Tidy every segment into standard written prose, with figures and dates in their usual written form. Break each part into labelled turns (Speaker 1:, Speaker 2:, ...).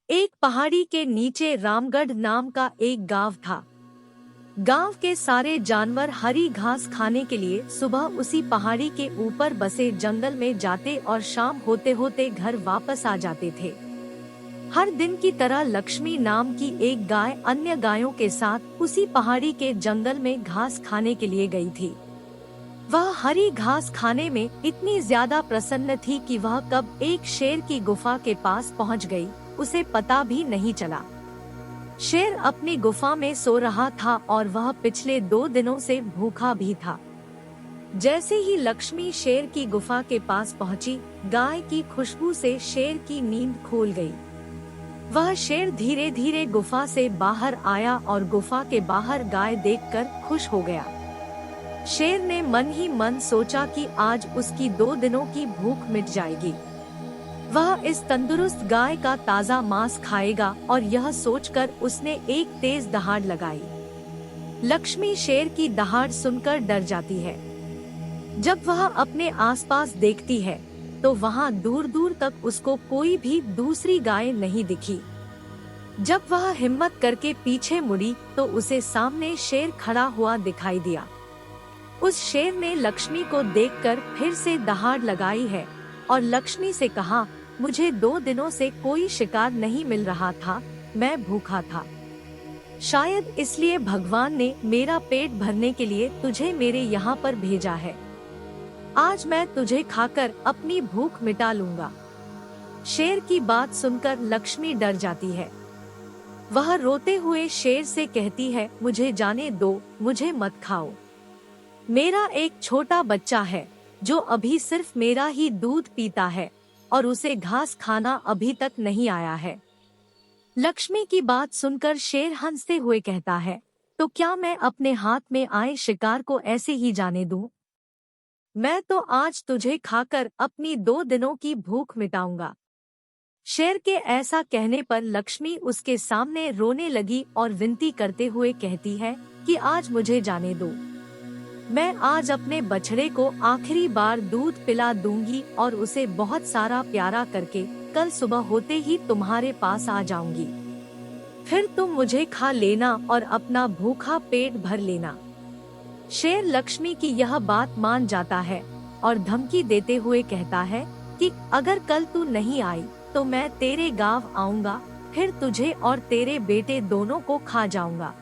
Speaker 1: एक पहाड़ी के नीचे रामगढ़ नाम का एक गांव था। गांव के सारे जानवर हरी घास खाने के लिए सुबह उसी पहाड़ी के ऊपर बसे जंगल में जाते और शाम होते होते घर वापस आ जाते थे। हर दिन की तरह लक्ष्मी नाम की एक गाय अन्य गायों के साथ उसी पहाड़ी के जंगल में घास खाने के लिए गई थी। वह हरी घास खाने में इतनी ज्यादा प्रसन्न थी कि वह कब एक शेर की गुफा के पास पहुंच गई, उसे पता भी नहीं चला। शेर अपनी गुफा में सो रहा था और वह पिछले 2 दिनों से भूखा भी था। जैसे ही लक्ष्मी शेर की गुफा के पास पहुंची, गाय की खुशबू से शेर की नींद खुल गई। वह शेर धीरे धीरे गुफा से बाहर आया और गुफा के बाहर गाय देखकर खुश हो गया। शेर ने मन ही मन सोचा कि आज उसकी 2 दिनों की भूख मिट जाएगी। वह इस तंदुरुस्त गाय का ताज़ा मांस खाएगा और यह सोचकर उसने एक तेज दहाड़ लगाई। लक्ष्मी शेर की दहाड़ सुनकर डर जाती है। जब वह अपने आसपास देखती है तो वहां दूर दूर तक उसको कोई भी दूसरी गाय नहीं दिखी। जब वह हिम्मत करके पीछे मुड़ी तो उसे सामने शेर खड़ा हुआ दिखाई दिया। उस शेर ने लक्ष्मी को देखकर फिर से दहाड़ लगाई है और लक्ष्मी से कहा, मुझे 2 दिनों से कोई शिकार नहीं मिल रहा था, मैं भूखा था। शायद इसलिए भगवान ने मेरा पेट भरने के लिए तुझे मेरे यहाँ पर भेजा है। आज मैं तुझे खाकर अपनी भूख मिटा लूंगा। शेर की बात सुनकर लक्ष्मी डर जाती है। वह रोते हुए शेर से कहती है, मुझे जाने दो, मुझे मत खाओ। मेरा एक छोटा बच्चा है जो अभी सिर्फ मेरा ही दूध पीता है और उसे घास खाना अभी तक नहीं आया है। लक्ष्मी की बात सुनकर शेर हंसते हुए कहता है, तो क्या मैं अपने हाथ में आए शिकार को ऐसे ही जाने दूं? मैं तो आज तुझे खाकर अपनी 2 दिनों की भूख मिटाऊंगा। शेर के ऐसा कहने पर लक्ष्मी उसके सामने रोने लगी और विनती करते हुए कहती है कि आज मुझे जाने दो। मैं आज अपने बछड़े को आखिरी बार दूध पिला दूंगी और उसे बहुत सारा प्यारा करके कल सुबह होते ही तुम्हारे पास आ जाऊंगी। फिर तुम मुझे खा लेना और अपना भूखा पेट भर लेना। शेर लक्ष्मी की यह बात मान जाता है और धमकी देते हुए कहता है कि अगर कल तू नहीं आई तो मैं तेरे गांव आऊंगा, फिर तुझे और तेरे बेटे दोनों को खा जाऊंगा।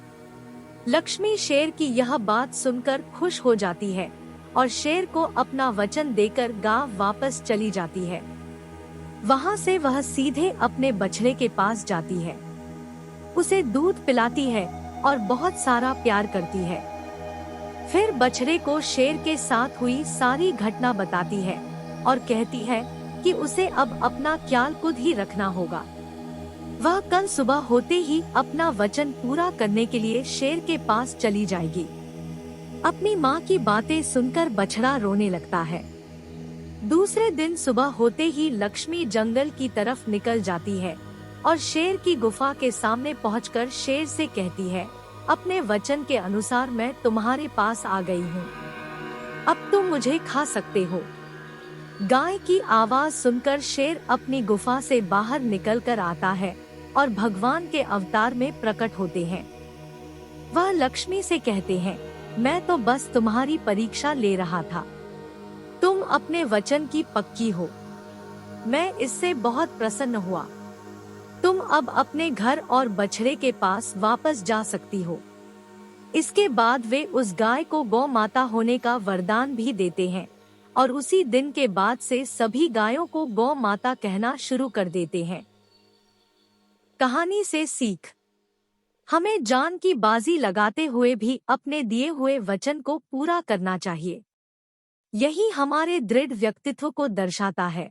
Speaker 1: लक्ष्मी शेर की यह बात सुनकर खुश हो जाती है और शेर को अपना वचन देकर गांव वापस चली जाती है। वहां से वह सीधे अपने बछड़े के पास जाती है, उसे दूध पिलाती है और बहुत सारा प्यार करती है। फिर बछड़े को शेर के साथ हुई सारी घटना बताती है और कहती है कि उसे अब अपना ख्याल खुद ही रखना होगा। वह कल सुबह होते ही अपना वचन पूरा करने के लिए शेर के पास चली जाएगी। अपनी माँ की बातें सुनकर बछड़ा रोने लगता है। दूसरे दिन सुबह होते ही लक्ष्मी जंगल की तरफ निकल जाती है और शेर की गुफा के सामने पहुंचकर शेर से कहती है, अपने वचन के अनुसार मैं तुम्हारे पास आ गई हूँ, अब तुम मुझे खा सकते हो। गाय की आवाज सुनकर शेर अपनी गुफा से बाहर निकलकर आता है और भगवान के अवतार में प्रकट होते हैं। वह लक्ष्मी से कहते हैं, मैं तो बस तुम्हारी परीक्षा ले रहा था, तुम अपने वचन की पक्की हो। मैं इससे बहुत प्रसन्न हुआ। तुम अब अपने घर और बछड़े के पास वापस जा सकती हो। इसके बाद वे उस गाय को गौ माता होने का वरदान भी देते हैं और उसी दिन के बाद से सभी गायों को गौ माता कहना शुरू कर देते हैं। कहानी से सीख, हमें जान की बाजी लगाते हुए भी अपने दिए हुए वचन को पूरा करना चाहिए। यही हमारे दृढ़ व्यक्तित्व को दर्शाता है।